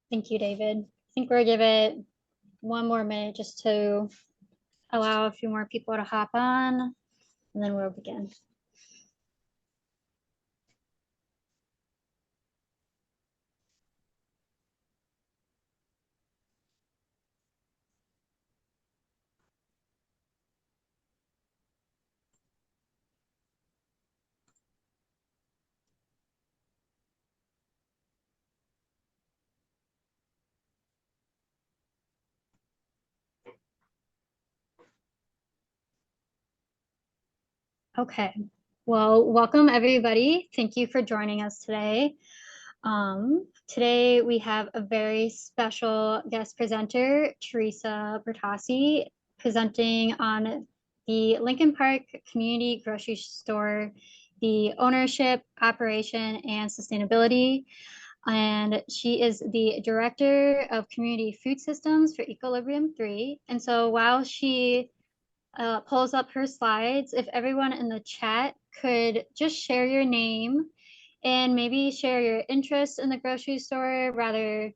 Thank you, David. I think we'll give it one more minute just to allow a few more people to hop on, and then we'll begin. Okay, well, welcome everybody. Thank you for joining us today. Today we have a very special guest presenter, Teresa Bertossi, presenting on the Lincoln Park Community Grocery Store, the ownership, operation, and sustainability. And she is the Director of Community Food Systems for Equilibrium 3. And so while she pulls up her slides, if everyone in the chat could just share your name and maybe share your interest in the grocery store, whether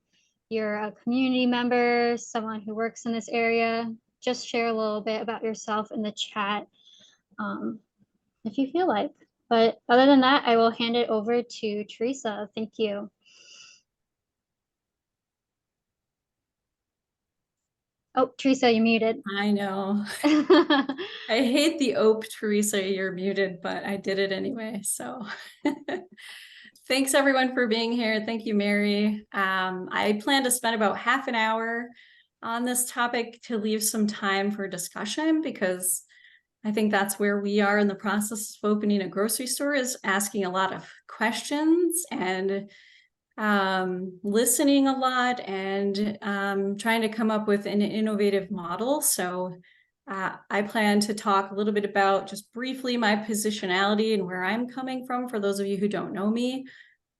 you're a community member, someone who works in this area, just share a little bit about yourself in the chat if you feel like. But other than that, I will hand it over to Teresa. Thank you. Oh, Teresa, you muted. I know. I hate the ope, Teresa, you're muted, but I did it anyway. So thanks everyone for being here. Thank you, Mary. I plan to spend about half an hour on this topic to leave some time for discussion, because I think that's where we are in the process of opening a grocery store, is asking a lot of questions and listening a lot and trying to come up with an innovative model. So I plan to talk a little bit about, just briefly, my positionality and where I'm coming from for those of you who don't know me.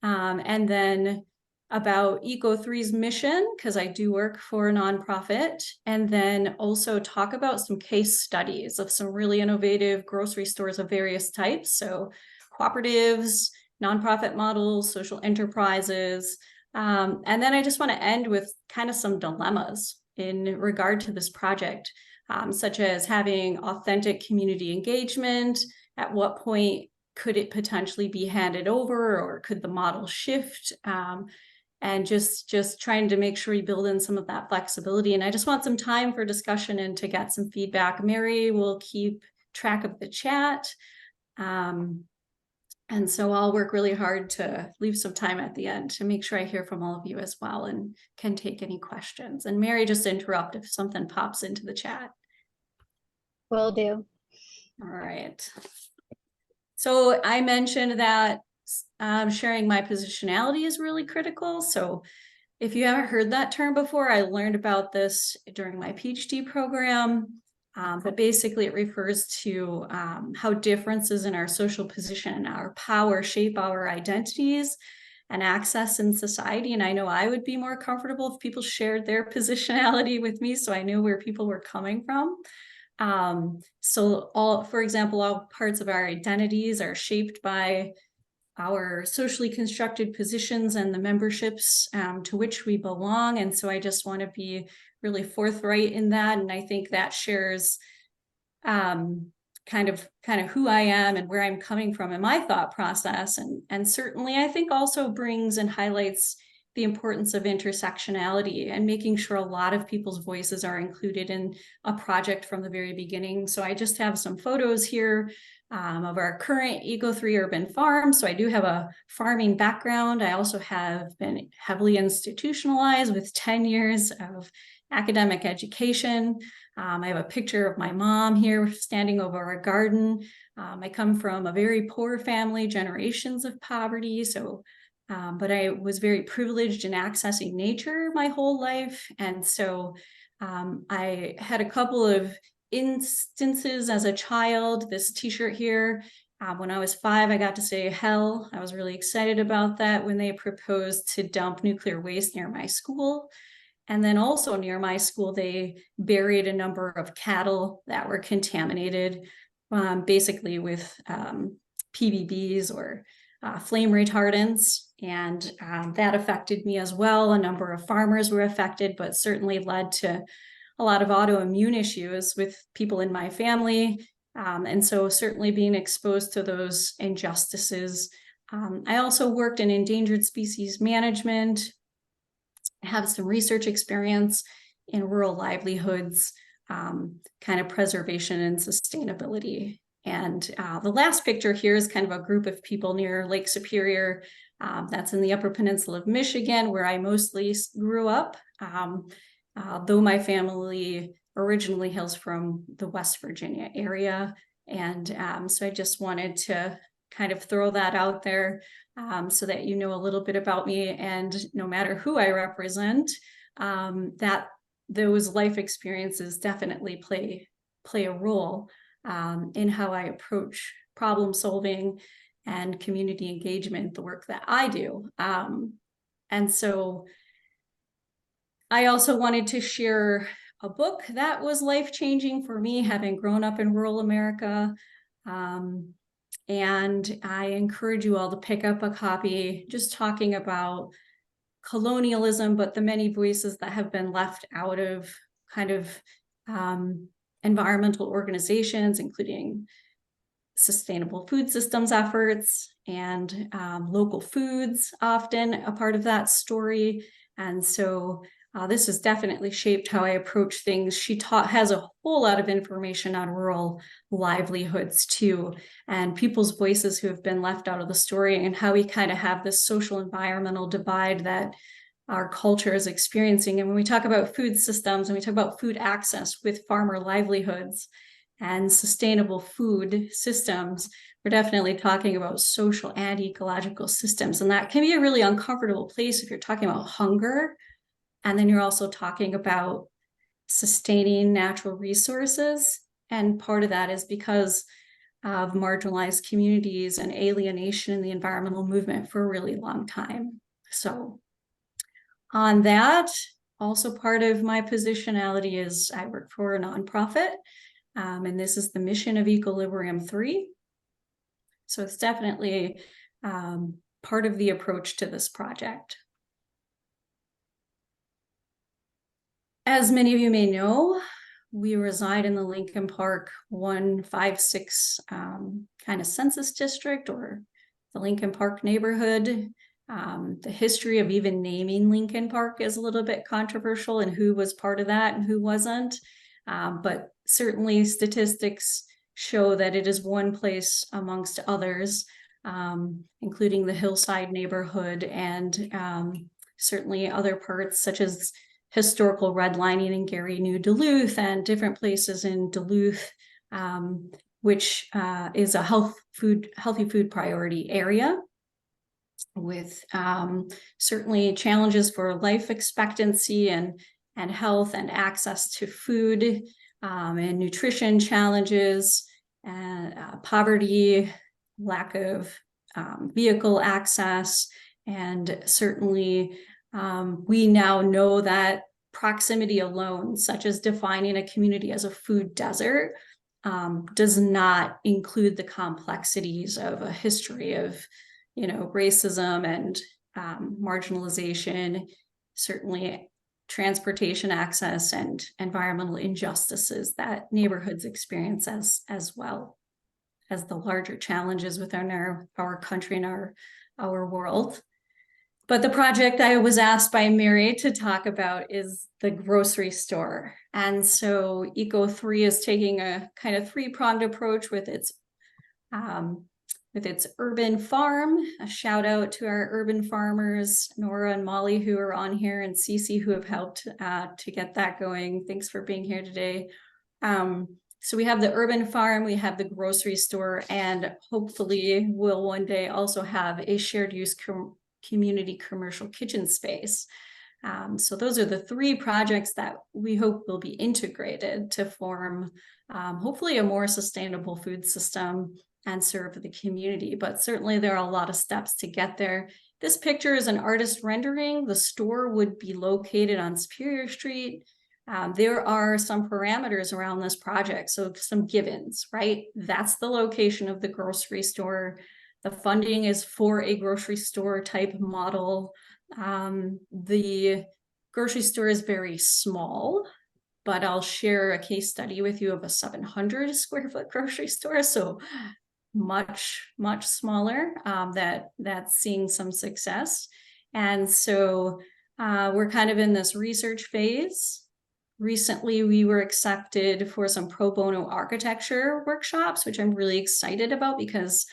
And then about Eco3's mission, because I do work for a nonprofit, and then also talk about some case studies of some really innovative grocery stores of various types. So cooperatives, nonprofit models, social enterprises. And then I just want to end with kind of some dilemmas in regard to this project, such as having authentic community engagement. At what point could it potentially be handed over, or could the model shift? And just trying to make sure we build in some of that flexibility. And I just want some time for discussion and to get some feedback. Mary will keep track of the chat. And so I'll work really hard to leave some time at the end to make sure I hear from all of you as well and can take any questions. And Mary, just interrupt if something pops into the chat. Will do. All right. So I mentioned that sharing my positionality is really critical. So if you haven't heard that term before, I learned about this during my PhD program. But basically it refers to how differences in our social position and our power shape our identities and access in society. And I know I would be more comfortable if people shared their positionality with me, so I knew where people were coming from. So for example, all parts of our identities are shaped by our socially constructed positions and the memberships to which we belong. And so I just want to be really forthright in that. And I think that shares kind of who I am and where I'm coming from in my thought process. And certainly I think also brings and highlights the importance of intersectionality and making sure a lot of people's voices are included in a project from the very beginning. So I just have some photos here of our current Eco3 urban farm. So I do have a farming background. I also have been heavily institutionalized with 10 years of academic education. I have a picture of my mom here standing over our garden. I come from a very poor family, generations of poverty. So, but I was very privileged in accessing nature my whole life. And so I had a couple of instances as a child. This t-shirt here, when I was 5, I got to say hell. I was really excited about that when they proposed to dump nuclear waste near my school. And then also near my school, they buried a number of cattle that were contaminated, basically with PBBs or flame retardants, and that affected me as well. A number of farmers were affected, but certainly led to a lot of autoimmune issues with people in my family. And so certainly being exposed to those injustices. I also worked in endangered species management, have some research experience in rural livelihoods, kind of preservation and sustainability. And the last picture here is kind of a group of people near Lake Superior. That's in the Upper Peninsula of Michigan, where I mostly grew up, though my family originally hails from the West Virginia area. And so I just wanted to kind of throw that out there so that you know a little bit about me, and no matter who I represent, that those life experiences definitely play a role in how I approach problem solving and community engagement, the work that I do. And so I also wanted to share a book that was life-changing for me, having grown up in rural America. And I encourage you all to pick up a copy, just talking about colonialism, but the many voices that have been left out of kind of environmental organizations, including sustainable food systems efforts, and local foods, often a part of that story. And so this has definitely shaped how I approach things. She has a whole lot of information on rural livelihoods too, and people's voices who have been left out of the story, and how we kind of have this social environmental divide that our culture is experiencing. And when we talk about food systems and we talk about food access with farmer livelihoods and sustainable food systems, we're definitely talking about social and ecological systems. And that can be a really uncomfortable place if you're talking about hunger, and then you're also talking about sustaining natural resources. And part of that is because of marginalized communities and alienation in the environmental movement for a really long time. So on that, also part of my positionality is I work for a nonprofit, and this is the mission of Equilibrium 3. So it's definitely part of the approach to this project. As many of you may know, we reside in the Lincoln Park 156 kind of census district, or the Lincoln Park neighborhood. The history of even naming Lincoln Park is a little bit controversial, and who was part of that and who wasn't. But certainly statistics show that it is one place amongst others, including the Hillside neighborhood, and certainly other parts such as historical redlining in Gary, New Duluth, and different places in Duluth, which is a healthy food priority area, with certainly challenges for life expectancy and health and access to food, and nutrition challenges, and poverty, lack of vehicle access, and certainly we now know that proximity alone, such as defining a community as a food desert, does not include the complexities of a history of, racism and marginalization, certainly transportation access and environmental injustices that neighborhoods experience as well as the larger challenges within our country and our world. But the project I was asked by Mary to talk about is the grocery store. And so Eco3 is taking a kind of three-pronged approach with its urban farm. A shout out to our urban farmers, Nora and Molly, who are on here, and Cece, who have helped to get that going. Thanks for being here today. So we have the urban farm, we have the grocery store, and hopefully we'll one day also have a shared use community commercial kitchen space. So those are the three projects that we hope will be integrated to form hopefully a more sustainable food system and serve the community. But certainly there are a lot of steps to get there. This picture is an artist rendering. The store would be located on Superior Street. There are some parameters around this project, so some givens, right? That's the location of the grocery store. The funding is for a grocery store type model. The grocery store is very small, but I'll share a case study with you of a 700 square foot grocery store. So much smaller, that's seeing some success. And so we're kind of in this research phase. Recently, we were accepted for some pro bono architecture workshops, which I'm really excited about, because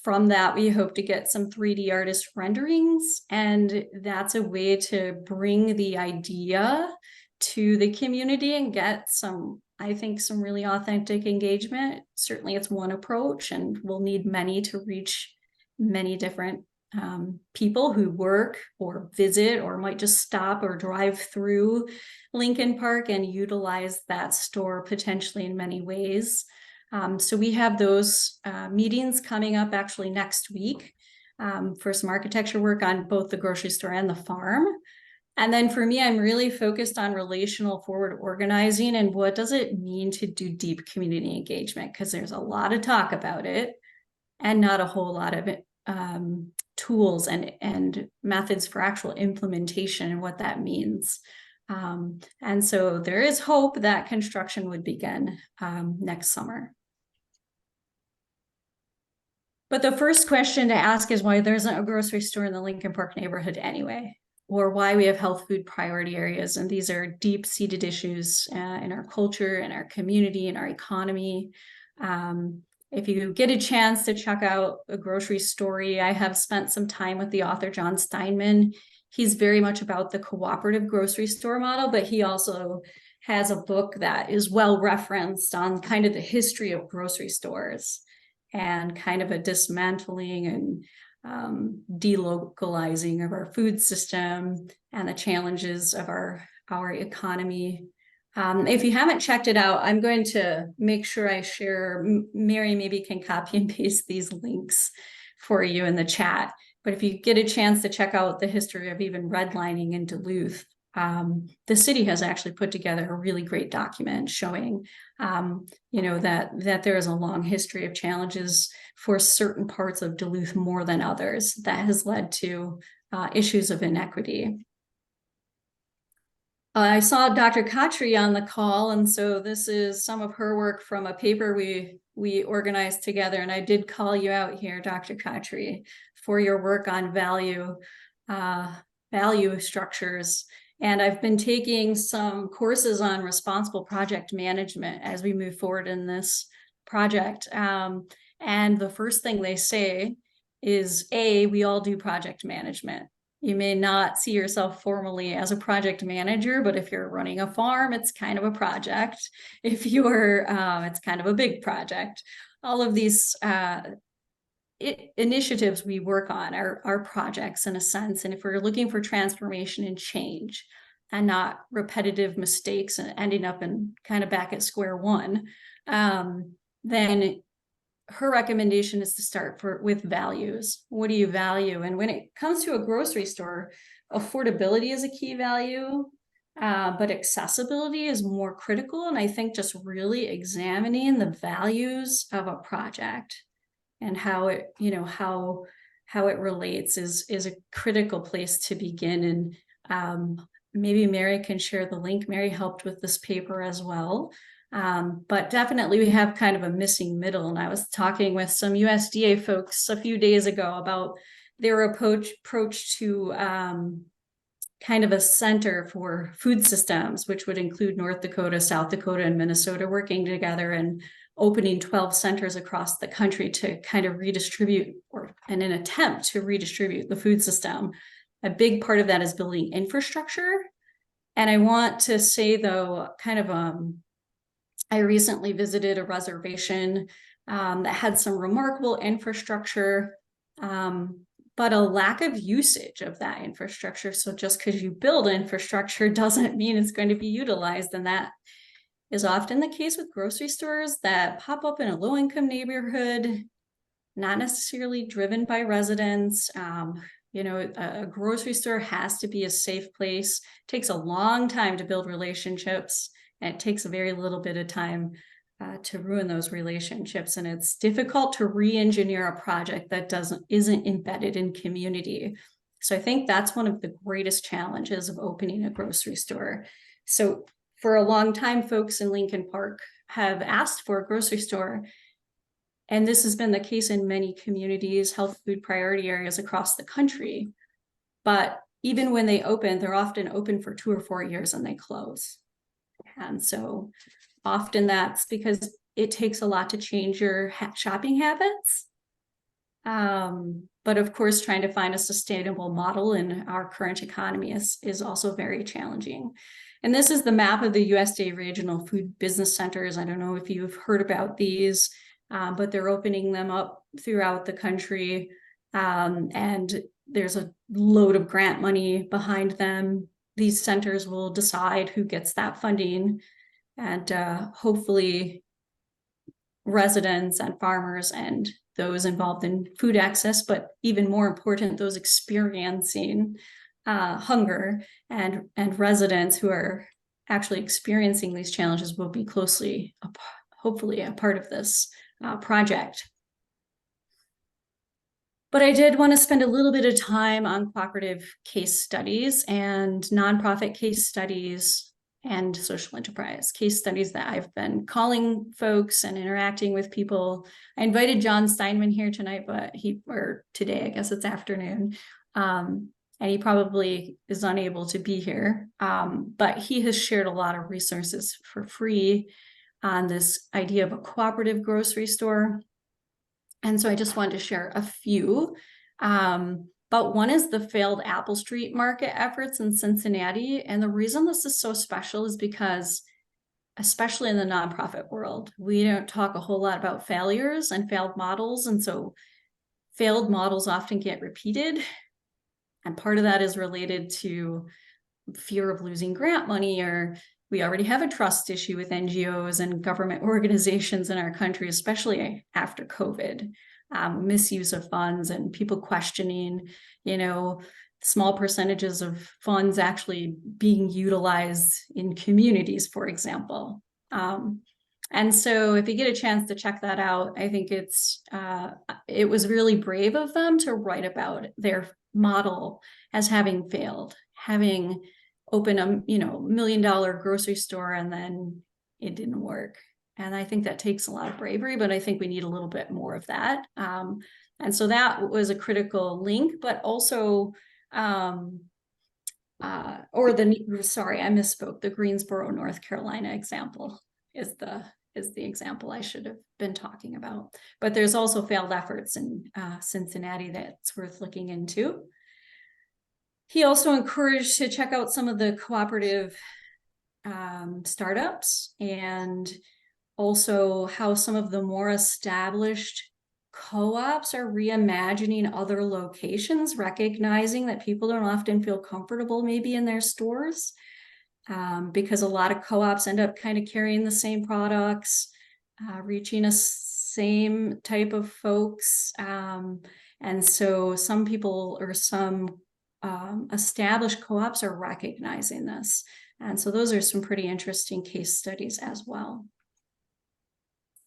from that, we hope to get some 3D artist renderings. And that's a way to bring the idea to the community and get some, I think, some really authentic engagement. Certainly it's one approach, and we'll need many to reach many different people who work or visit or might just stop or drive through Lincoln Park and utilize that store potentially in many ways. So we have those meetings coming up actually next week for some architecture work on both the grocery store and the farm. And then for me, I'm really focused on relational forward organizing and what does it mean to do deep community engagement, because there's a lot of talk about it and not a whole lot of tools and methods for actual implementation and what that means. And so there is hope that construction would begin next summer. But the first question to ask is why there isn't a grocery store in the Lincoln Park neighborhood anyway, or why we have health food priority areas. And these are deep-seated issues in our culture, in our community, in our economy. If you get a chance to check out A Grocery Story, I have spent some time with the author John Steinman. He's very much about the cooperative grocery store model, but he also has a book that is well referenced on kind of the history of grocery stores and kind of a dismantling and delocalizing of our food system and the challenges of our economy. If you haven't checked it out, I'm going to make sure I share. Mary maybe can copy and paste these links for you in the chat. But if you get a chance to check out the history of even redlining in Duluth, the city has actually put together a really great document showing, that there is a long history of challenges for certain parts of Duluth more than others that has led to issues of inequity. I saw Dr. Khatri on the call, and so this is some of her work from a paper we organized together, and I did call you out here, Dr. Khatri, for your work on value structures. And I've been taking some courses on responsible project management as we move forward in this project. And the first thing they say is, we all do project management. You may not see yourself formally as a project manager, but if you're running a farm, it's kind of a project. If you're, it's kind of a big project. All of these initiatives we work on are projects in a sense. And if we're looking for transformation and change and not repetitive mistakes and ending up in kind of back at square one, then her recommendation is to start with values. What do you value? And when it comes to a grocery store, affordability is a key value, but accessibility is more critical. And I think just really examining the values of a project and how it, how it relates is a critical place to begin. And maybe Mary can share the link. Mary helped with this paper as well. But definitely we have kind of a missing middle. And I was talking with some USDA folks a few days ago about their approach to kind of a center for food systems, which would include North Dakota, South Dakota, and Minnesota working together and opening 12 centers across the country to kind of redistribute in an attempt to redistribute the food system. A big part of that is building infrastructure. And I want to say, though, kind of I recently visited a reservation that had some remarkable infrastructure, but a lack of usage of that infrastructure. So just because you build infrastructure doesn't mean it's going to be utilized. And that is often the case with grocery stores that pop up in a low-income neighborhood, not necessarily driven by residents. A grocery store has to be a safe place. It takes a long time to build relationships. And it takes a very little bit of time to ruin those relationships. And it's difficult to re-engineer a project that isn't embedded in community. So I think that's one of the greatest challenges of opening a grocery store. So for a long time, folks in Lincoln Park have asked for a grocery store. And this has been the case in many communities, health food priority areas across the country. But even when they open, they're often open for 2 or 4 years and they close. And so often that's because it takes a lot to change your shopping habits. But of course, trying to find a sustainable model in our current economy is also very challenging. And this is the map of the USDA regional food business centers. I don't know if you've heard about these, but they're opening them up throughout the country. And there's a load of grant money behind them. These centers will decide who gets that funding. And hopefully residents and farmers and those involved in food access, but even more important, those experiencing hunger and residents who are actually experiencing these challenges will be closely, hopefully, a part of this project. But I did want to spend a little bit of time on cooperative case studies and nonprofit case studies and social enterprise case studies that I've been calling folks and interacting with people. I invited John Steinman here tonight, or today, I guess it's afternoon. And he probably is unable to be here. But he has shared a lot of resources for free on this idea of a cooperative grocery store. And so I just wanted to share a few. But one is the failed Apple Street Market efforts in Cincinnati. And the reason this is so special is because, especially in the nonprofit world, we don't talk a whole lot about failures and failed models. And so failed models often get repeated. And part of that is related to fear of losing grant money, or we already have a trust issue with NGOs and government organizations in our country, especially after COVID. Misuse of funds and people questioning, small percentages of funds actually being utilized in communities, for example. And so if you get a chance to check that out, I think it was really brave of them to write about their model as having failed, having opened a $1 million grocery store and then it didn't work. And I think that takes a lot of bravery, but I think we need a little bit more of that. And so that was a critical link, but also, I misspoke. The Greensboro, North Carolina example is the example I should have been talking about. But there's also failed efforts in Cincinnati that's worth looking into. He also encouraged to check out some of the cooperative startups and also how some of the more established co-ops are reimagining other locations, recognizing that people don't often feel comfortable maybe in their stores because a lot of co-ops end up kind of carrying the same products, reaching a same type of folks. And so some people or some established co-ops are recognizing this. And so those are some pretty interesting case studies as well.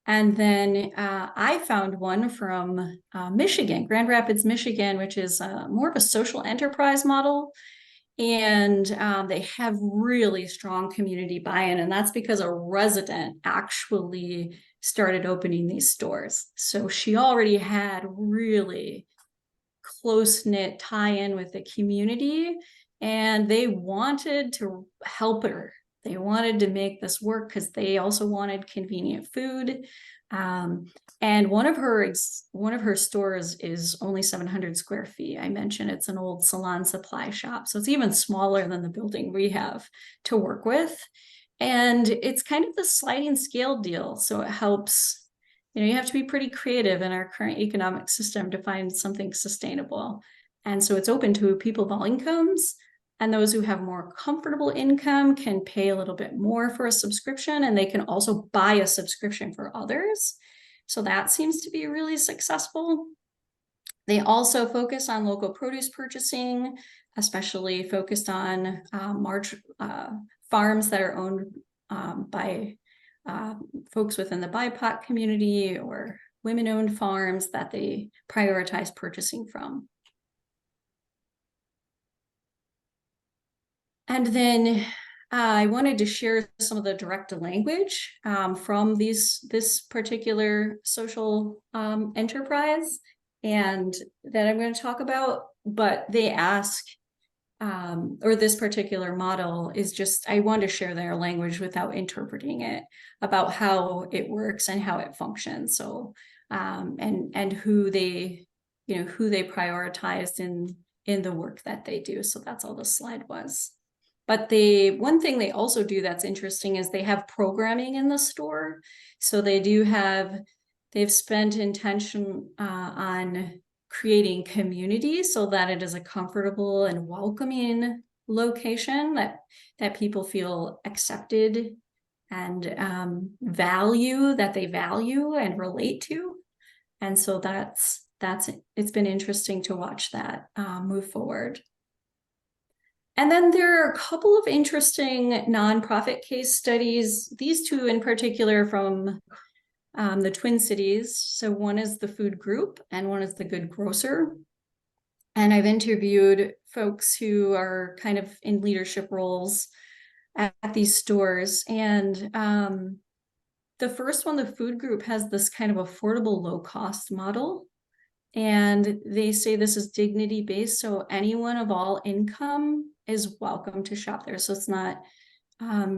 And then I found one from Michigan, Grand Rapids, Michigan, which is more of a social enterprise model. And they have really strong community buy-in. And that's because a resident actually started opening these stores. So she already had really close-knit tie-in with the community. And they wanted to help her. They wanted to make this work because they also wanted convenient food. And one of her stores is only 700 square feet. I mentioned it's an old salon supply shop. So it's even smaller than the building we have to work with. And it's kind of the sliding scale deal. So it helps, you have to be pretty creative in our current economic system to find something sustainable. And so it's open to people of all incomes. And those who have more comfortable income can pay a little bit more for a subscription, and they can also buy a subscription for others. So that seems to be really successful. They also focus on local produce purchasing, especially focused on farms that are owned by folks within the BIPOC community or women-owned farms that they prioritize purchasing from. And then I wanted to share some of the direct language from this particular social enterprise and that I'm going to talk about, but they ask, or this particular model is just, I want to share their language without interpreting it, about how it works and how it functions. So, and who they, who they prioritized in the work that they do. So that's all the slide was. But one thing they also do that's interesting is they have programming in the store. So they've spent intention on creating community so that it is a comfortable and welcoming location that people feel accepted and they value and relate to. And so it's been interesting to watch that move forward. And then there are a couple of interesting nonprofit case studies, these two in particular from the Twin Cities. So one is the Food Group and one is the Good Grocer. And I've interviewed folks who are kind of in leadership roles at these stores. And the first one, the Food Group, has this kind of affordable low-cost model. And they say this is dignity-based, so anyone of all income is welcome to shop there. So it's not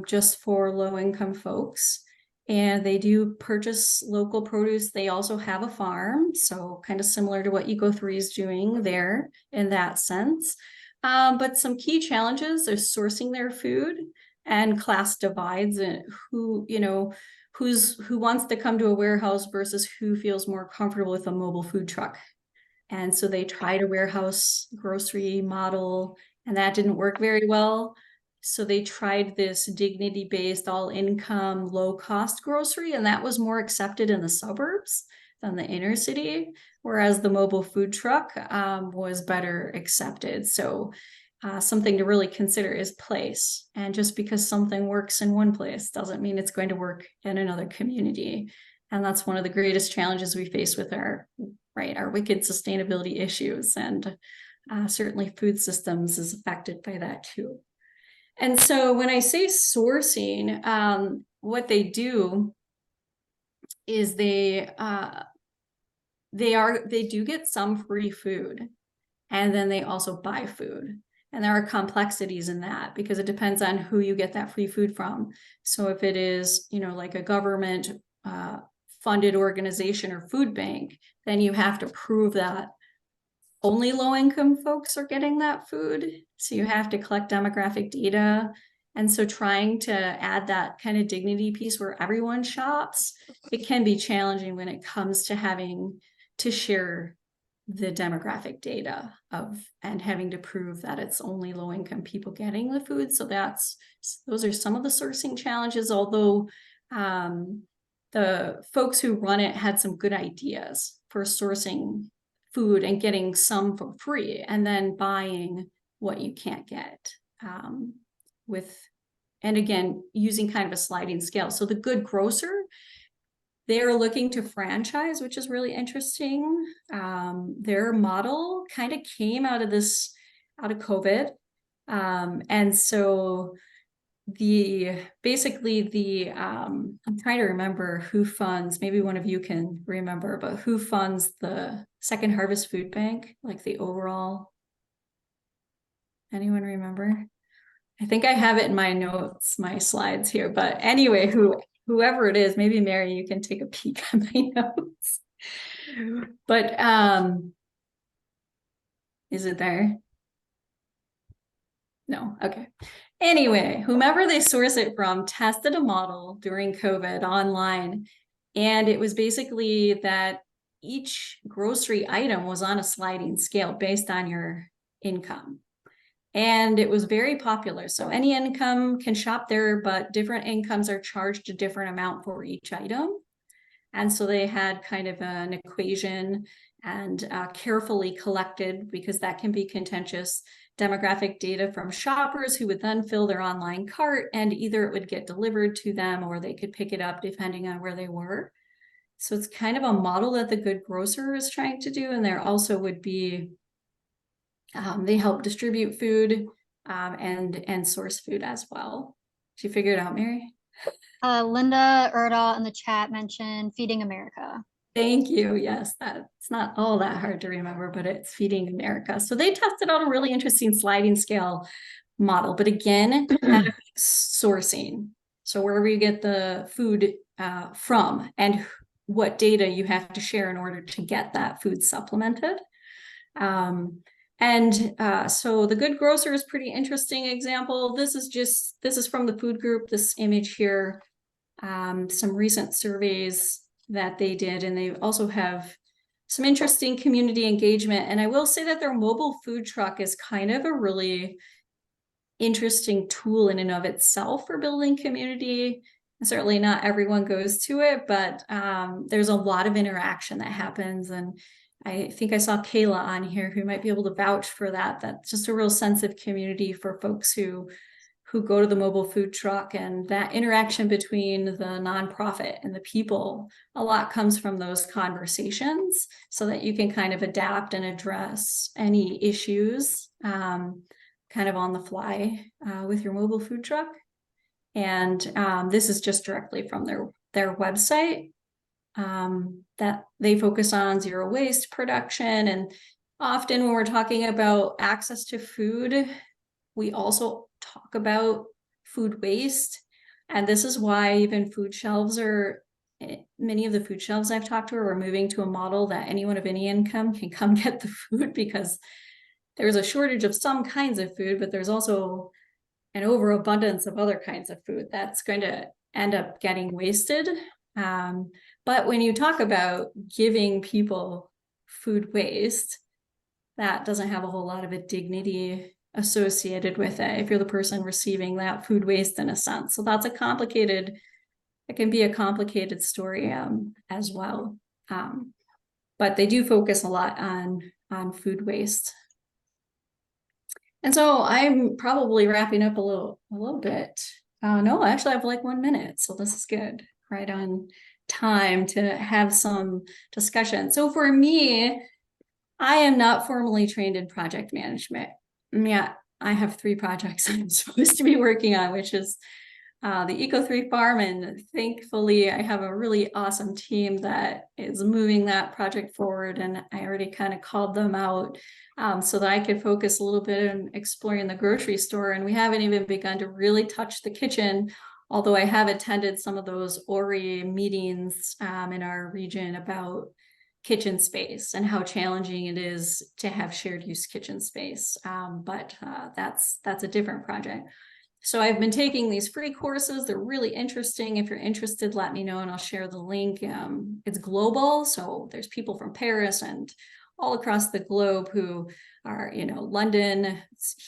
just for low-income folks. And they do purchase local produce. They also have a farm, so kind of similar to what Eco3 is doing there in that sense. But some key challenges are sourcing their food and class divides, and who wants to come to a warehouse versus who feels more comfortable with a mobile food truck. And so they tried a warehouse grocery model, and that didn't work very well. So they tried this dignity-based, all-income, low-cost grocery, and that was more accepted in the suburbs than the inner city, whereas the mobile food truck was better accepted. So something to really consider is place. And just because something works in one place doesn't mean it's going to work in another community. And that's one of the greatest challenges we face with our wicked sustainability issues. And certainly food systems is affected by that too. And so when I say sourcing, what they do is they do get some free food, and then they also buy food. And there are complexities in that because it depends on who you get that free food from. So if it is, like a government funded organization or food bank, then you have to prove that only low-income folks are getting that food. So you have to collect demographic data. And so trying to add that kind of dignity piece where everyone shops, it can be challenging when it comes to having to share the demographic data and having to prove that it's only low-income people getting the food. So those are some of the sourcing challenges, although the folks who run it had some good ideas for sourcing food and getting some for free and then buying what you can't get and again, using kind of a sliding scale. So the Good Grocer, they're looking to franchise, which is really interesting. Their model kind of came out of COVID. And so I'm trying to remember who funds, maybe one of you can remember, but who funds the Second Harvest Food Bank, like the overall, anyone remember? I think I have it in my notes, my slides here, but anyway, whoever it is, maybe Mary, you can take a peek at my notes. But is it there? No, okay. Anyway, whomever they source it from tested a model during COVID online, and it was basically that each grocery item was on a sliding scale based on your income. And it was very popular. So any income can shop there, but different incomes are charged a different amount for each item. And so they had kind of an equation, and carefully collected, because that can be contentious, demographic data from shoppers who would then fill their online cart, and either it would get delivered to them or they could pick it up depending on where they were. So it's kind of a model that the Good Grocer is trying to do. And there also would be, they help distribute food and source food as well. Did you figure it out, Mary? Linda Erdahl in the chat mentioned Feeding America. Thank you. Yes, it's not all that hard to remember, but it's Feeding America. So they tested out a really interesting sliding scale model, but again, sourcing. So wherever you get the food from and what data you have to share in order to get that food supplemented. So the Good Grocer is pretty interesting example. This is from the food group, this image here, some recent surveys that they did, and they also have some interesting community engagement. And I will say that their mobile food truck is kind of a really interesting tool in and of itself for building community. Certainly not everyone goes to it, but there's a lot of interaction that happens. And I think I saw Kayla on here who might be able to vouch for that. That's just a real sense of community for folks who go to the mobile food truck, and that interaction between the nonprofit and the people, a lot comes from those conversations, so that you can kind of adapt and address any issues kind of on the fly with your mobile food truck. And this is just directly from their website, that they focus on zero waste production. And often when we're talking about access to food, we also talk about food waste. And this is why even many of the food shelves I've talked to are moving to a model that anyone of any income can come get the food, because there's a shortage of some kinds of food, but there's also an overabundance of other kinds of food that's going to end up getting wasted. But when you talk about giving people food waste, that doesn't have a whole lot of a dignity associated with it if you're the person receiving that food waste, in a sense. So that's it can be a complicated story as well. But they do focus a lot on food waste. And so I'm probably wrapping up a little bit. No, I actually have like 1 minute, so this is good. Right on time to have some discussion. So for me, I am not formally trained in project management. Yeah, I have 3 projects I'm supposed to be working on, which is the Eco3 farm. And thankfully, I have a really awesome team that is moving that project forward. And I already kind of called them out so that I could focus a little bit on exploring the grocery store. And we haven't even begun to really touch the kitchen, although I have attended some of those ORI meetings in our region about kitchen space and how challenging it is to have shared use kitchen space. But that's a different project. So I've been taking these free courses. They're really interesting. If you're interested, let me know and I'll share the link. It's global. So there's people from Paris and all across the globe who are, London,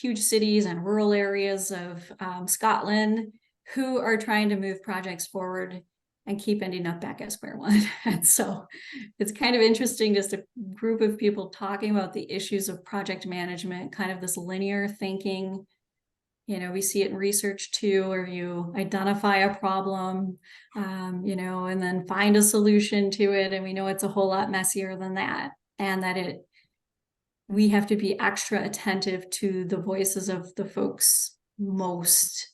huge cities and rural areas of Scotland, who are trying to move projects forward and keep ending up back at square one. And so it's kind of interesting, just a group of people talking about the issues of project management, kind of this linear thinking. We see it in research too, where you identify a problem, and then find a solution to it. And we know it's a whole lot messier than that. And that we have to be extra attentive to the voices of the folks most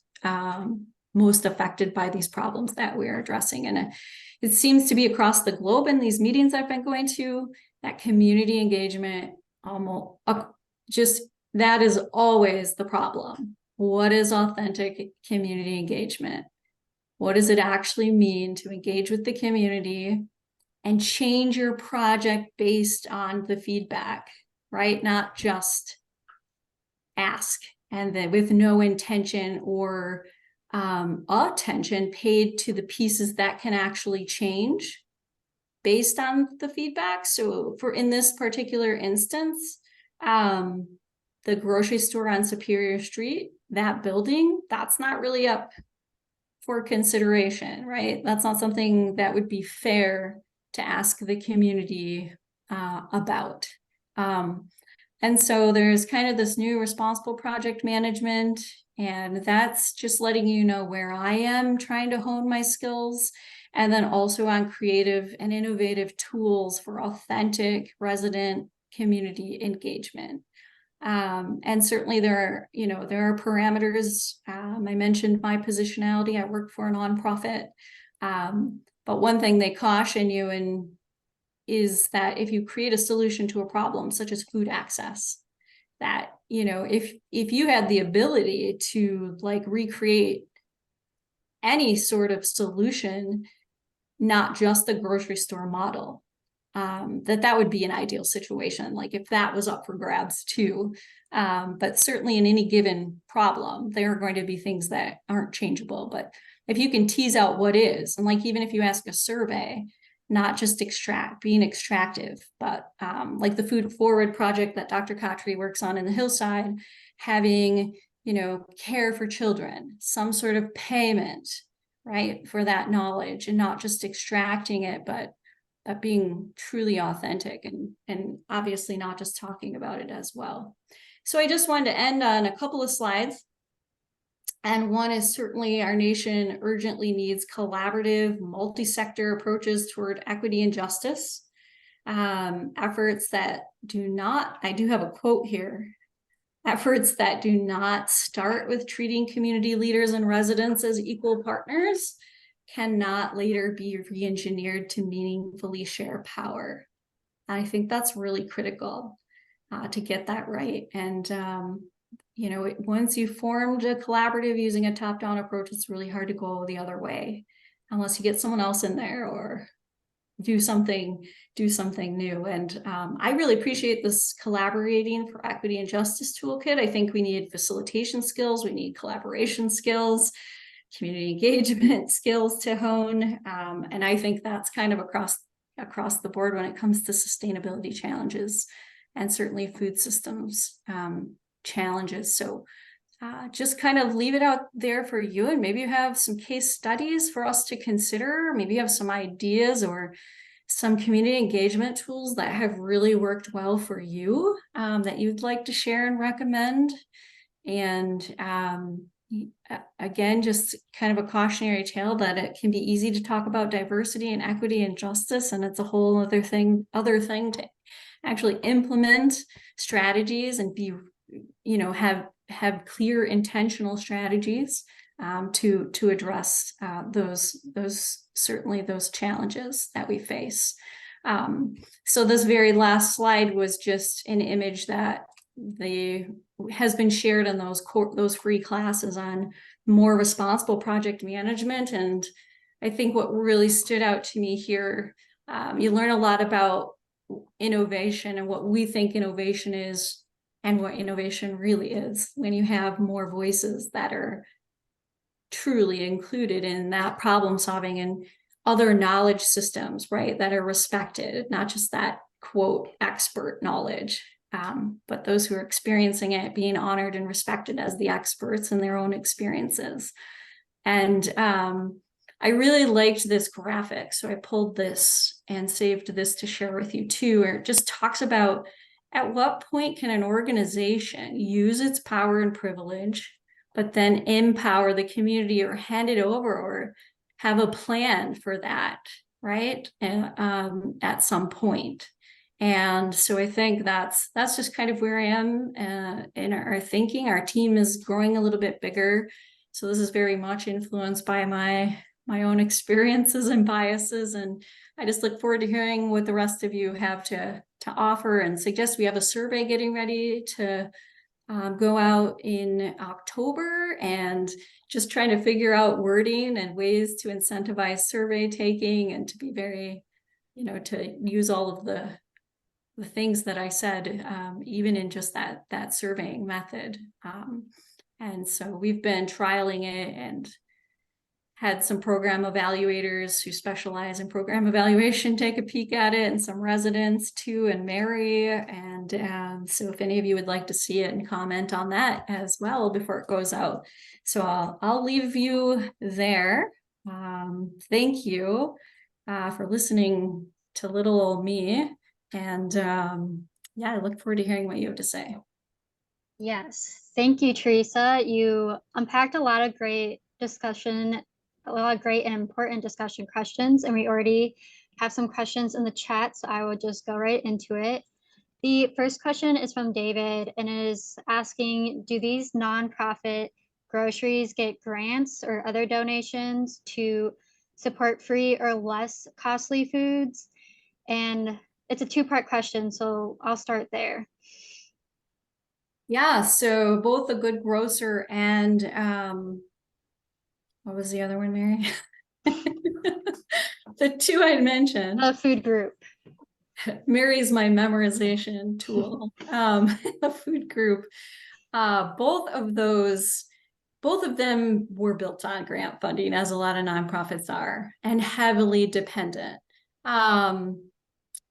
affected by these problems that we're addressing. And it seems to be across the globe in these meetings I've been going to, that community engagement, that is always the problem. What is authentic community engagement? What does it actually mean to engage with the community and change your project based on the feedback, right? Not just ask and then with no intention or attention paid to the pieces that can actually change based on the feedback. So in this particular instance, the grocery store on Superior Street, that building, that's not really up for consideration, right? That's not something that would be fair to ask the community about. And so there's kind of this new responsible project management, and that's just letting you know where I am trying to hone my skills, and then also on creative and innovative tools for authentic resident community engagement. And certainly there are parameters. I mentioned my positionality. I work for a nonprofit. But one thing they caution you in is that if you create a solution to a problem, such as food access, that, if you had the ability to like recreate any sort of solution, not just the grocery store model, that would be an ideal situation, like if that was up for grabs too. But certainly in any given problem, there are going to be things that aren't changeable. But if you can tease out what is, and like even if you ask a survey, not just being extractive, but like the Food Forward project that Dr. Khatri works on in the Hillside, having, care for children, some sort of payment, right, for that knowledge, and not just extracting it, but being truly authentic, and obviously not just talking about it as well. So I just wanted to end on a couple of slides. And one is certainly our nation urgently needs collaborative, multi-sector approaches toward equity and justice. Efforts that do not, I do have a quote here, efforts that do not start with treating community leaders and residents as equal partners cannot later be re-engineered to meaningfully share power. I think that's really critical to get that right. And once you formed a collaborative using a top-down approach, it's really hard to go the other way unless you get someone else in there or do something new. And I really appreciate this collaborating for equity and justice toolkit. I think we need facilitation skills, we need collaboration skills, community engagement skills to hone. And I think that's kind of across the board when it comes to sustainability challenges and certainly food systems challenges. So just kind of leave it out there for you, and maybe you have some case studies for us to consider. Maybe you have some ideas or some community engagement tools that have really worked well for you that you'd like to share and recommend. And again, just kind of a cautionary tale that it can be easy to talk about diversity and equity and justice, and it's a whole other thing to actually implement strategies and be, have clear intentional strategies to address those challenges that we face. So this very last slide was just an image that has been shared in those free classes on more responsible project management. And I think what really stood out to me here, you learn a lot about innovation and what we think innovation is and what innovation really is when you have more voices that are truly included in that problem solving and other knowledge systems, right, that are respected, not just that quote expert knowledge, but those who are experiencing it being honored and respected as the experts in their own experiences. And I really liked this graphic, so I pulled this and saved this to share with you too, where it just talks about at what point can an organization use its power and privilege, but then empower the community or hand it over or have a plan for that, right? And at some point. And so I think that's just kind of where I am in our thinking. Our team is growing a little bit bigger, so this is very much influenced by my own experiences and biases. And I just look forward to hearing what the rest of you have to offer and suggest. We have a survey getting ready to go out in October, and just trying to figure out wording and ways to incentivize survey taking and to be very, to use all of the things that I said, even in just that surveying method. And so we've been trialing it and had some program evaluators who specialize in program evaluation take a peek at it, and some residents too, and Mary. And so if any of you would like to see it and comment on that as well before it goes out. So I'll leave you there. Thank you for listening to little old me And yeah, I look forward to hearing what you have to say. Yes, thank you, Teresa. You unpacked a lot of great discussion, a lot of great and important discussion questions, and we already have some questions in the chat, so I will just go right into it. The first question is from David and is asking, do these nonprofit groceries get grants or other donations to support free or less costly foods? And it's a two-part question, so I'll start there. Yeah, so both The Good Grocer and what was the other one, Mary? The two I mentioned. A food group. Mary's my memorization tool. A food group. Both of them were built on grant funding, as a lot of nonprofits are, and heavily dependent. And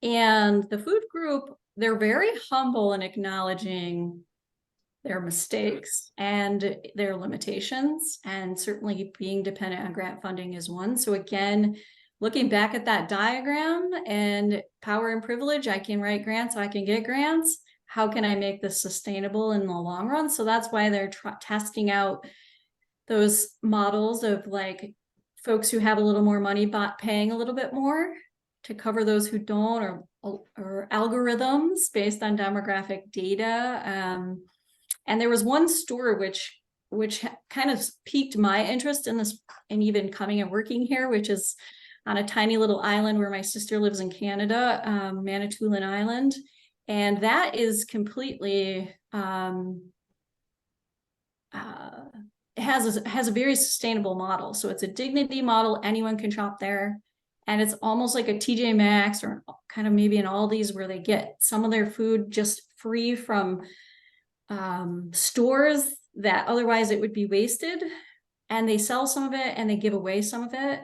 the food group, they're very humble in acknowledging their mistakes and their limitations, and certainly being dependent on grant funding is one. So again, looking back at that diagram and power and privilege, I can write grants, I can get grants. How can I make this sustainable in the long run? So that's why they're testing out those models of like folks who have a little more money but paying a little bit more to cover those who don't, or algorithms based on demographic data. And there was one store which kind of piqued my interest in this, and even coming and working here, which is on a tiny little island where my sister lives in Canada, Manitoulin Island. And that is completely, has a very sustainable model. So it's a dignity model. Anyone can shop there. And it's almost like a TJ Maxx or kind of maybe an Aldi's, where they get some of their food just free from stores that otherwise it would be wasted, and they sell some of it and they give away some of it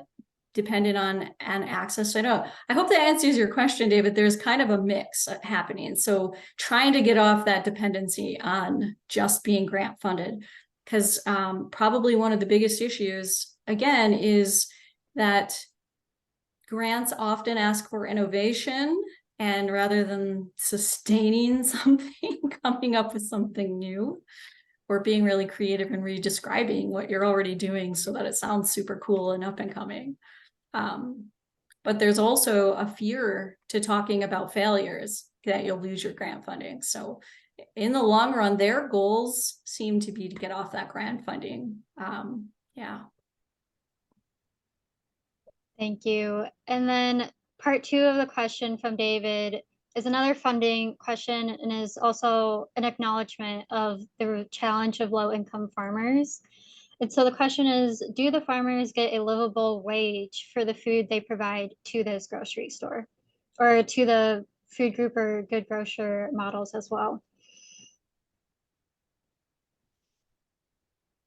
dependent on access. So I hope that answers your question, David. There's kind of a mix happening. So trying to get off that dependency on just being grant funded, because probably one of the biggest issues, again, is that grants often ask for innovation, and rather than sustaining something, coming up with something new, or being really creative and redescribing what you're already doing so that it sounds super cool and up and coming. But there's also a fear to talking about failures, that you'll lose your grant funding. So in the long run, their goals seem to be to get off that grant funding. Yeah. Thank you. And then part two of the question from David is another funding question, and is also an acknowledgement of the challenge of low-income farmers. And so the question is, do the farmers get a livable wage for the food they provide to this grocery store, or to the food group or Good Grocer models as well?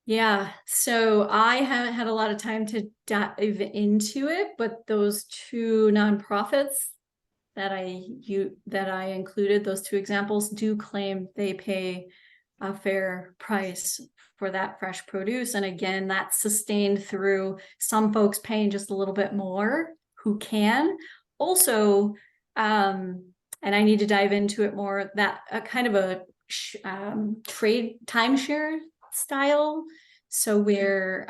Yeah, so I haven't had a lot of time to dive into it, but those two nonprofits that I included, those two examples, do claim they pay a fair price for that fresh produce. And again, that's sustained through some folks paying just a little bit more who can. Also, and I need to dive into it more, that kind of a trade timeshare style. So where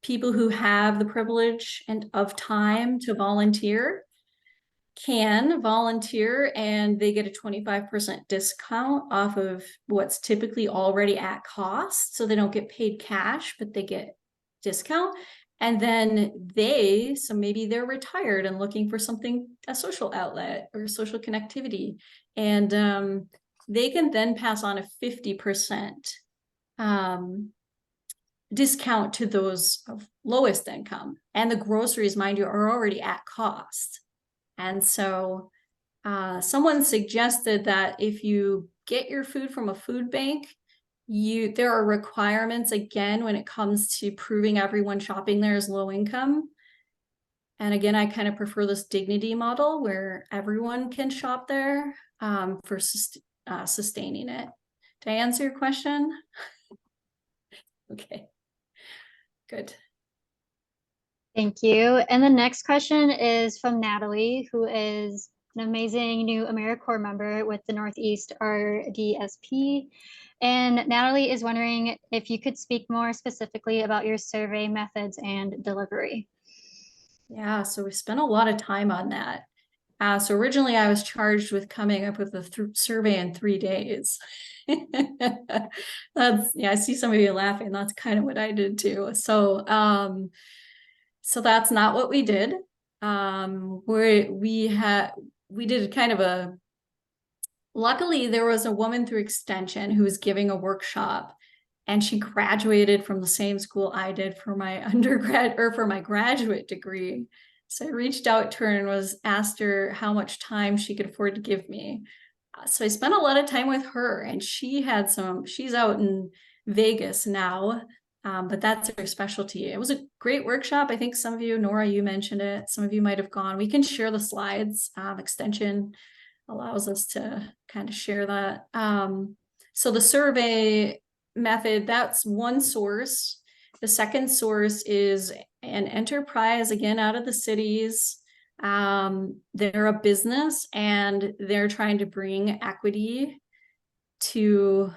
people who have the privilege and of time to volunteer can volunteer, and they get a 25% discount off of what's typically already at cost. So they don't get paid cash, but they get discount. And then so maybe they're retired and looking for something, a social outlet or social connectivity. And they can then pass on a 50% discount to those of lowest income. And the groceries, mind you, are already at cost. And so someone suggested that if you get your food from a food bank, there are requirements, again, when it comes to proving everyone shopping there is low income. And again, I kind of prefer this dignity model where everyone can shop there for sustaining it. Did I answer your question? Okay, good. Thank you. And the next question is from Natalie, who is an amazing new AmeriCorps member with the Northeast RDSP. And Natalie is wondering if you could speak more specifically about your survey methods and delivery. Yeah, so we spent a lot of time on that. So originally I was charged with coming up with a survey in 3 days. Yeah, I see some of you laughing. That's kind of what I did too. So that's not what we did. We did kind of a, luckily there was a woman through Extension who was giving a workshop, and she graduated from the same school I did for my undergrad or for my graduate degree. So I reached out to her and asked her how much time she could afford to give me. So I spent a lot of time with her, and she's out in Vegas now, but that's her specialty. It was a great workshop. I think some of you, Nora, you mentioned it. Some of you might have gone. We can share the slides. Extension allows us to kind of share that. So the survey method, that's one source. The second source is an enterprise, again, out of the cities. They're a business and they're trying to bring equity to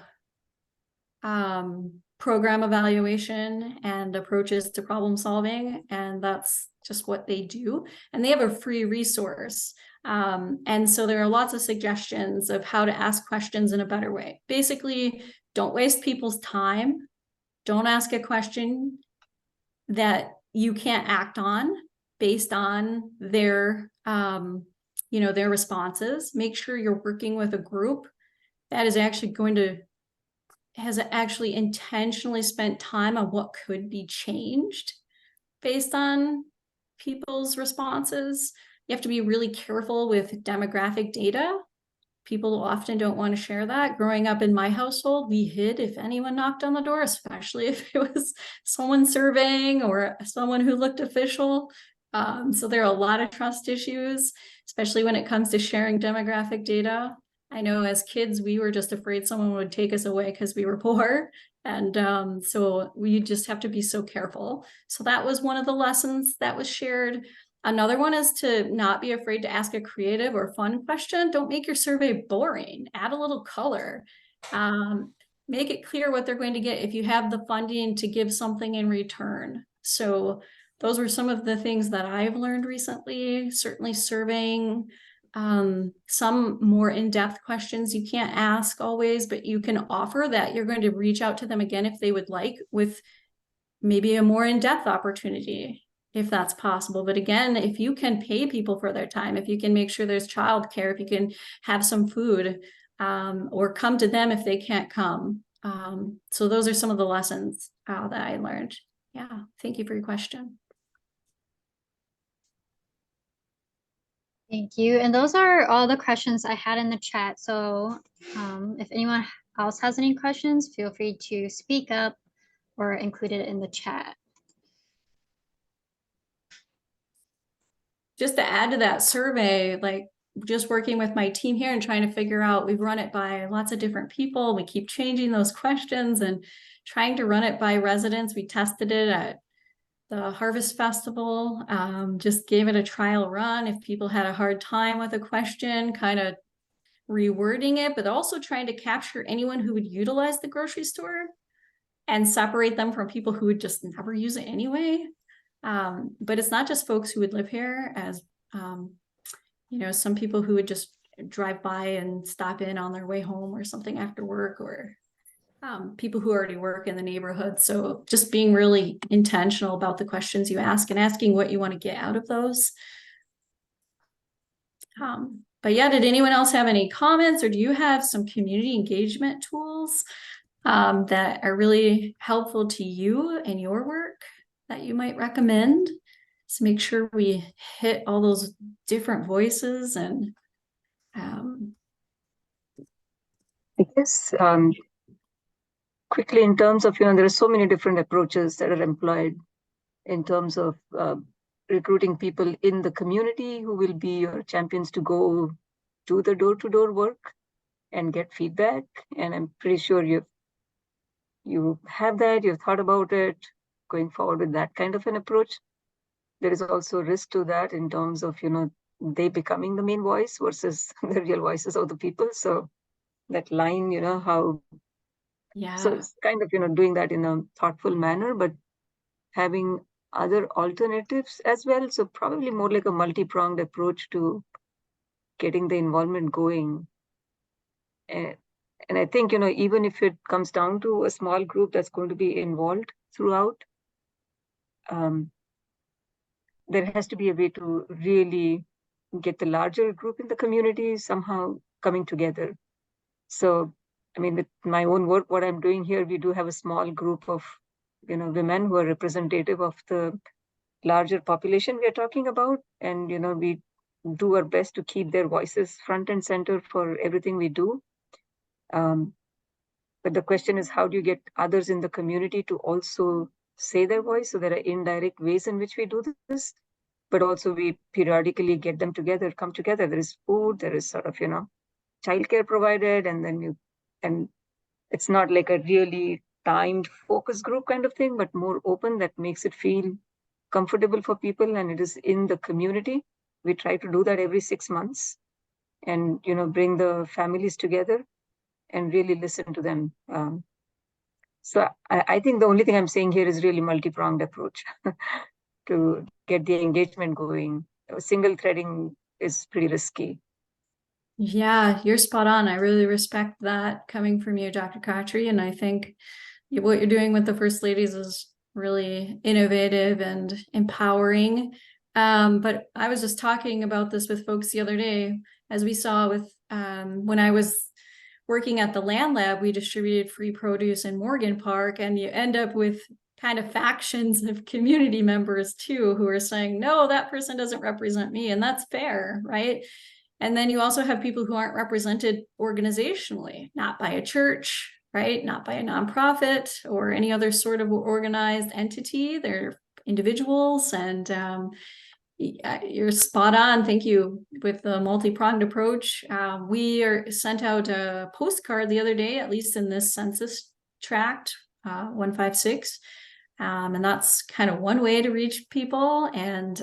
program evaluation and approaches to problem solving. And that's just what they do. And they have a free resource. And so there are lots of suggestions of how to ask questions in a better way. Basically, don't waste people's time. Don't ask a question that you can't act on based on their their responses. Make sure you're working with a group that is actually has actually intentionally spent time on what could be changed based on people's responses. You have to be really careful with demographic data. People often don't want to share that. Growing up in my household, we hid if anyone knocked on the door, especially if it was someone surveying or someone who looked official. So there are a lot of trust issues, especially when it comes to sharing demographic data. I know as kids, we were just afraid someone would take us away because we were poor. And so we just have to be so careful. So that was one of the lessons that was shared. Another one is to not be afraid to ask a creative or fun question. Don't make your survey boring. Add a little color. Make it clear what they're going to get if you have the funding to give something in return. So those were some of the things that I've learned recently. Certainly surveying, some more in-depth questions you can't ask always, but you can offer that you're going to reach out to them again if they would like, with maybe a more in-depth opportunity, if that's possible. But again, if you can pay people for their time, if you can make sure there's childcare, if you can have some food, or come to them if they can't come. So those are some of the lessons that I learned. Yeah, thank you for your question. Thank you. And those are all the questions I had in the chat. So if anyone else has any questions, feel free to speak up or include it in the chat. Just to add to that survey, like just working with my team here and trying to figure out, we've run it by lots of different people. We keep changing those questions and trying to run it by residents. We tested it at the Harvest Festival, just gave it a trial run. If people had a hard time with a question, kind of rewording it, but also trying to capture anyone who would utilize the grocery store and separate them from people who would just never use it anyway. But it's not just folks who would live here, as some people who would just drive by and stop in on their way home or something after work, or people who already work in the neighborhood. So just being really intentional about the questions you ask and asking what you want to get out of those. But yeah, did anyone else have any comments, or do you have some community engagement tools that are really helpful to you in your work that you might recommend? So make sure we hit all those different voices. And I guess quickly, in terms of, there are so many different approaches that are employed in terms of recruiting people in the community who will be your champions to go do the door-to-door work and get feedback. And I'm pretty sure you have that, you've thought about it, going forward with that kind of an approach. There is also risk to that in terms of, they becoming the main voice versus the real voices of the people. So that line, how, so Yeah. it's kind of, doing that in a thoughtful manner, but having other alternatives as well. So probably more like a multi-pronged approach to getting the involvement going. And I think, even if it comes down to a small group that's going to be involved throughout, there has to be a way to really get the larger group in the community somehow coming together. So, I mean, with my own work, what I'm doing here, we do have a small group of, women who are representative of the larger population we are talking about. And, we do our best to keep their voices front and center for everything we do. But the question is, how do you get others in the community to also say their voice? So there are indirect ways in which we do this, but also we periodically get them together, come together. There is food, there is sort of, childcare provided, and then and it's not like a really timed focus group kind of thing, but more open, that makes it feel comfortable for people, and it is in the community. We try to do that every 6 months and, bring the families together and really listen to them. So I think the only thing I'm saying here is really multi-pronged approach to get the engagement going. Single threading is pretty risky. Yeah, you're spot on. I really respect that coming from you, Dr. Khatri. And I think what you're doing with the First Ladies is really innovative and empowering. But I was just talking about this with folks the other day, as we saw with when I was working at the Land Lab, we distributed free produce in Morgan Park, and you end up with kind of factions of community members too, who are saying, no, that person doesn't represent me. And that's fair, right? And then you also have people who aren't represented organizationally, not by a church, right? Not by a nonprofit or any other sort of organized entity. They're individuals, and you're spot on. Thank you. With the multi-pronged approach, we sent out a postcard the other day, at least in this census tract 156. And that's kind of one way to reach people. And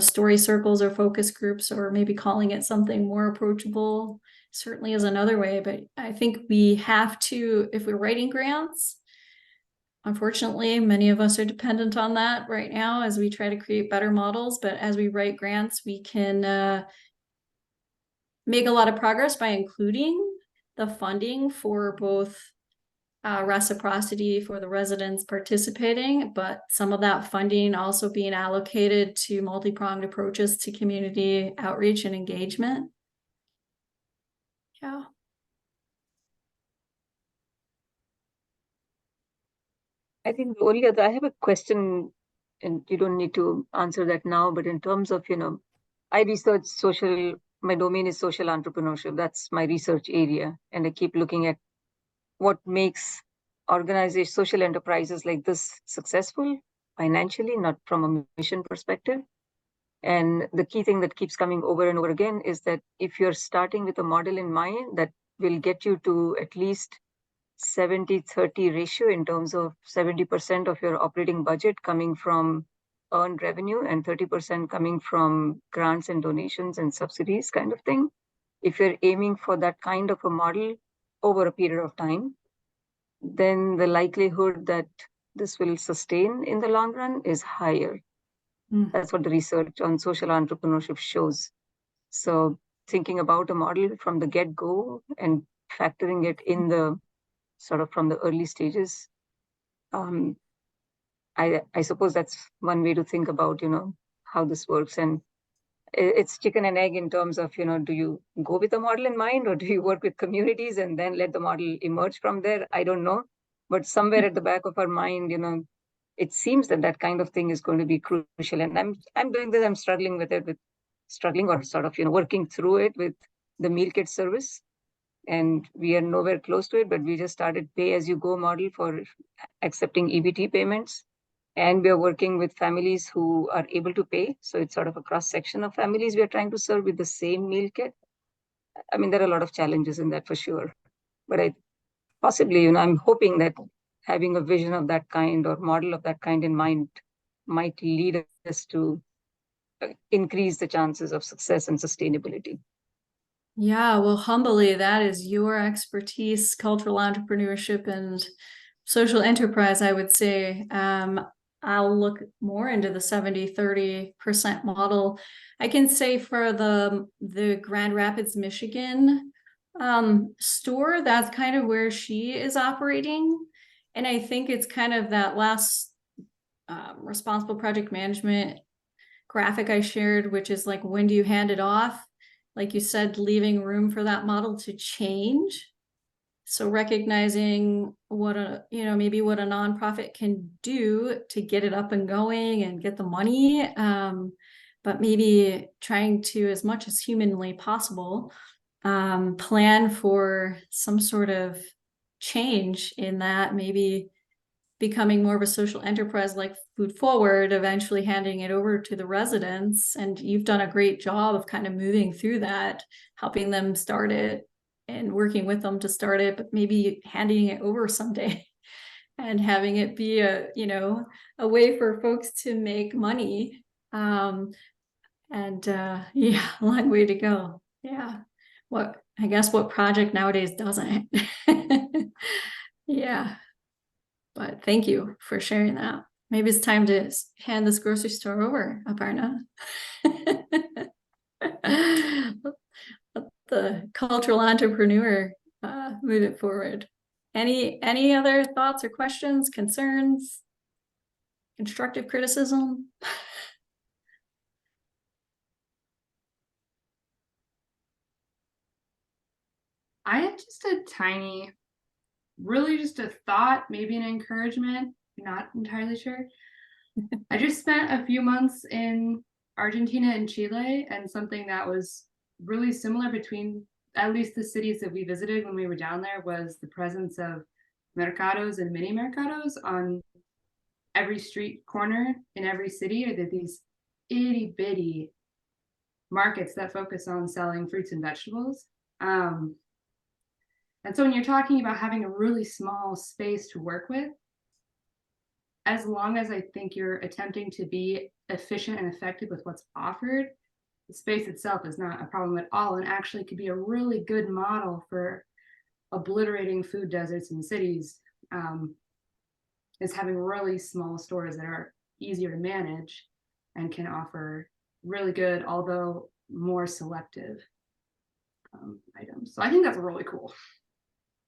story circles or focus groups, or maybe calling it something more approachable, certainly is another way. But I think we have to, if we're writing grants, unfortunately, many of us are dependent on that right now as we try to create better models. But as we write grants, we can make a lot of progress by including the funding for both reciprocity for the residents participating, but some of that funding also being allocated to multi-pronged approaches to community outreach and engagement. Yeah. I think the only other, I have a question, and you don't need to answer that now, but in terms of, I research my domain is social entrepreneurship. That's my research area. And I keep looking at what makes organizations, social enterprises like this successful financially, not from a mission perspective. And the key thing that keeps coming over and over again is that if you're starting with a model in mind that will get you to at least 70-30 ratio in terms of 70% of your operating budget coming from earned revenue and 30% coming from grants and donations and subsidies kind of thing. If you're aiming for that kind of a model over a period of time, then the likelihood that this will sustain in the long run is higher. That's what the research on social entrepreneurship shows. So thinking about a model from the get-go and factoring it in the sort of from the early stages, I suppose that's one way to think about, how this works. And it's chicken and egg in terms of, do you go with a model in mind, or do you work with communities and then let the model emerge from there? I don't know. But somewhere at the back of our mind, it seems that kind of thing is going to be crucial. And I'm doing this, I'm struggling with it, or sort of, working through it with the meal kit service. And we are nowhere close to it, but we just started pay-as-you-go model for accepting EBT payments. And we are working with families who are able to pay. So it's sort of a cross-section of families we are trying to serve with the same meal kit. I mean, there are a lot of challenges in that for sure. But possibly, I'm hoping that having a vision of that kind or model of that kind in mind might lead us to increase the chances of success and sustainability. Yeah, well, humbly, that is your expertise, cultural entrepreneurship and social enterprise, I would say. I'll look more into the 70-30% model. I can say for the Grand Rapids, Michigan store, that's kind of where she is operating. And I think it's kind of that last responsible project management graphic I shared, which is like, when do you hand it off? Like you said, leaving room for that model to change. So recognizing what maybe what a nonprofit can do to get it up and going and get the money, but maybe trying to, as much as humanly possible, plan for some sort of change in that, maybe becoming more of a social enterprise like Food Forward, eventually handing it over to the residents. And you've done a great job of kind of moving through that, helping them start it and working with them to start it, but maybe handing it over someday and having it be a way for folks to make money. Yeah, a long way to go. Yeah. I guess what project nowadays doesn't? Yeah. But thank you for sharing that. Maybe it's time to hand this grocery store over, Aparna. Let the cultural entrepreneur move it forward. Any other thoughts or questions, concerns, constructive criticism? I had just a tiny, really just a thought, maybe an encouragement, not entirely sure. I just spent a few months in Argentina and Chile, and something that was really similar between at least the cities that we visited when we were down there was the presence of mercados and mini mercados on every street corner in every city. Or that these itty bitty markets that focus on selling fruits and vegetables. And so when you're talking about having a really small space to work with, as long as I think you're attempting to be efficient and effective with what's offered, the space itself is not a problem at all, and actually could be a really good model for obliterating food deserts in cities, is having really small stores that are easier to manage and can offer really good, although more selective items. So I think that's really cool.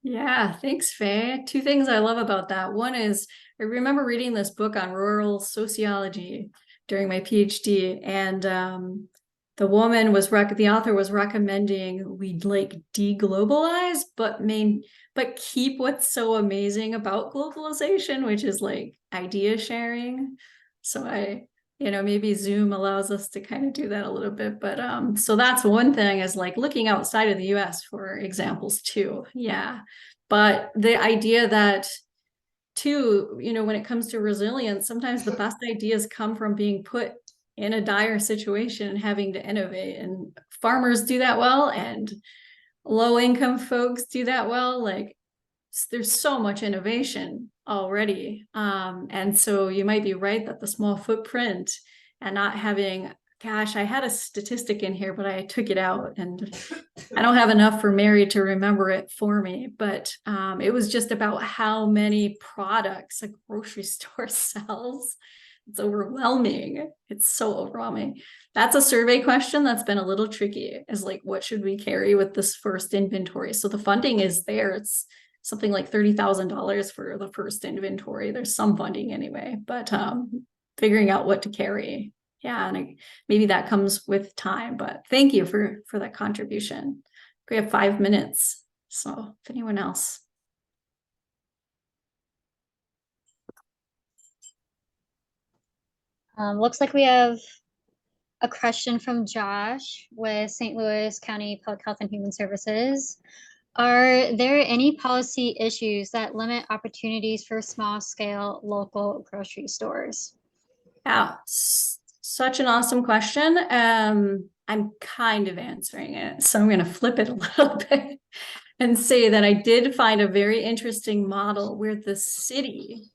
Yeah, thanks, Faye. Two things I love about that. One is I remember reading this book on rural sociology during my PhD, and the author was recommending we like deglobalize, but keep what's so amazing about globalization, which is like idea sharing. So maybe Zoom allows us to kind of do that a little bit, but so that's one thing, is like looking outside of the US for examples too. Yeah. But the idea that too, when it comes to resilience, sometimes the best ideas come from being put in a dire situation and having to innovate, and farmers do that well, and low income folks do that well. Like, there's so much innovation already. And so you might be right that the small footprint and not having, gosh, I had a statistic in here, but I took it out and I don't have enough for Mary to remember it for me. But it was just about how many products a grocery store sells. It's overwhelming. It's so overwhelming. That's a survey question that's been a little tricky, is like, what should we carry with this first inventory? So the funding is there. It's something like $30,000 for the first inventory. There's some funding anyway, but figuring out what to carry. Yeah, and maybe that comes with time, but thank you for that contribution. We have 5 minutes, so if anyone else. Looks like we have a question from Josh with St. Louis County Public Health and Human Services. Are there any policy issues that limit opportunities for small-scale local grocery stores? Yeah, such an awesome question. I'm kind of answering it, so I'm going to flip it a little bit and say that I did find a very interesting model where the city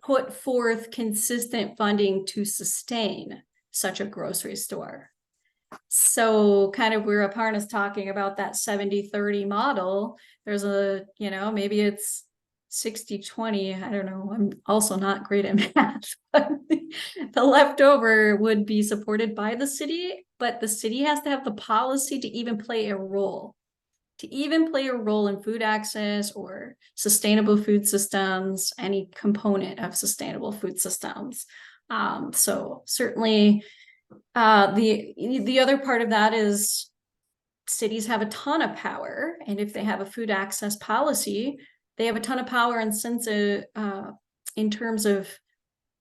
put forth consistent funding to sustain such a grocery store. So kind of where Aparna's talking about that 70-30 model, there's a, maybe it's 60-20. I don't know. I'm also not great at math, but the leftover would be supported by the city, but the city has to have the policy to even play a role. In food access or sustainable food systems, any component of sustainable food systems. So certainly the other part of that is cities have a ton of power, and if they have a food access policy, they have a ton of power, and since in terms of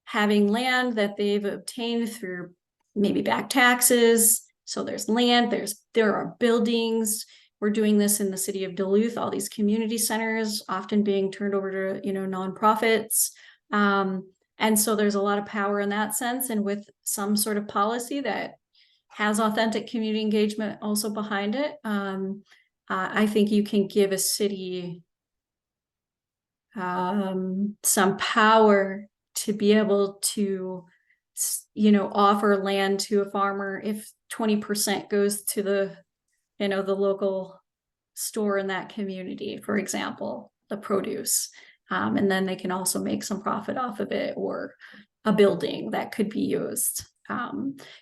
having land that they've obtained through maybe back taxes. So there's land, there are buildings. We're doing this in the city of Duluth, all these community centers often being turned over to, nonprofits. And so there's a lot of power in that sense. And with some sort of policy that has authentic community engagement also behind it, I think you can give a city some power to be able to, offer land to a farmer if 20% goes to the local store in that community, for example, the produce. And then they can also make some profit off of it, or a building that could be used.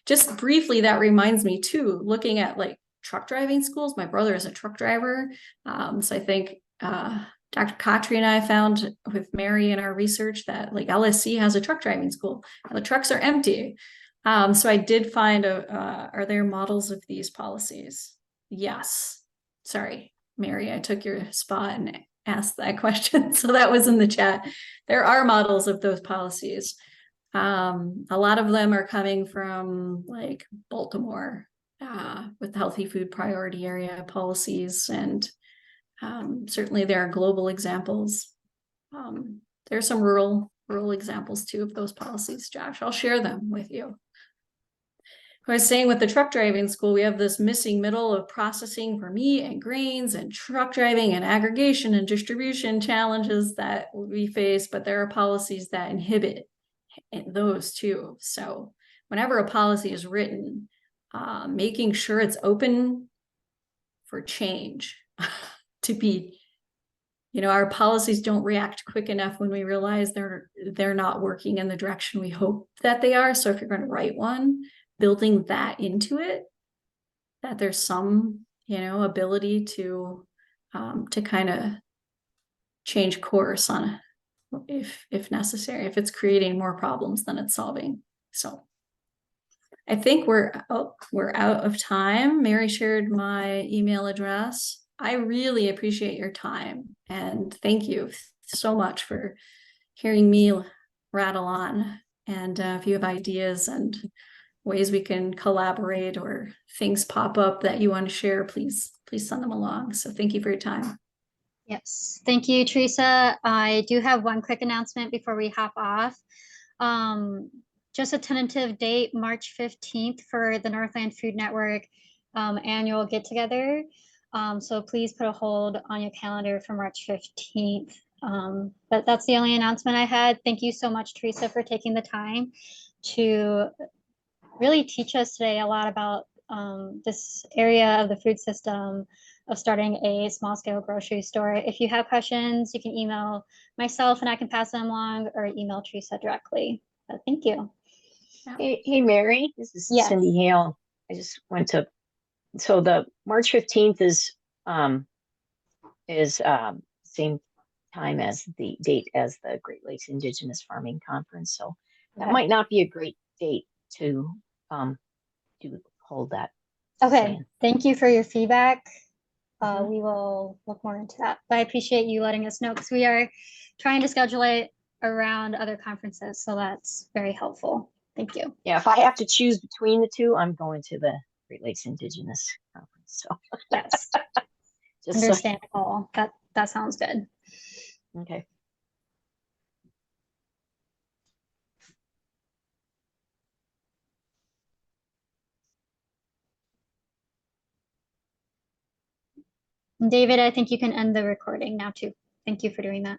Just briefly, that reminds me too, looking at like truck driving schools. My brother is a truck driver. So I think Dr. Khatri and I found with Mary in our research that like LSC has a truck driving school and the trucks are empty. So I did find, are there models of these policies? Yes. Sorry, Mary, I took your spot and asked that question. So that was in the chat. There are models of those policies. A lot of them are coming from like Baltimore with healthy food priority area policies. And certainly there are global examples. There are some rural examples too of those policies, Josh. I'll share them with you. I was saying with the truck driving school, we have this missing middle of processing for meat and grains and truck driving and aggregation and distribution challenges that we face, but there are policies that inhibit those too. So whenever a policy is written, making sure it's open for change to be, our policies don't react quick enough when we realize they're not working in the direction we hope that they are. So if you're going to write one, building that into it, that there's some, ability to kind of change course on if necessary, if it's creating more problems than it's solving. So I think we're out of time. Mary shared my email address. I really appreciate your time, and thank you so much for hearing me rattle on. And if you have ideas and ways we can collaborate or things pop up that you want to share, please send them along. So thank you for your time. Yes, thank you, Teresa. I do have one quick announcement before we hop off. Just a tentative date, March 15th for the Northland Food Network annual get-together. So please put a hold on your calendar for March 15th. But that's the only announcement I had. Thank you so much, Teresa, for taking the time to really teach us today a lot about this area of the food system of starting a small-scale grocery store. If you have questions, you can email myself and I can pass them along, or email Teresa directly. But thank you. Hey, Mary, this is Yes. Cindy Hale. I just went to, so the March 15th is same time as the date as the Great Lakes Indigenous Farming Conference. So that might not be a great date to hold that. Okay, thank you for your feedback. We will look more into that, but I appreciate you letting us know, because we are trying to schedule it around other conferences, so that's very helpful. Thank you. Yeah, if I have to choose between the two, I'm going to the Great Lakes Indigenous Conference. So yes, just understandable. That sounds good. Okay. David, I think you can end the recording now too. Thank you for doing that.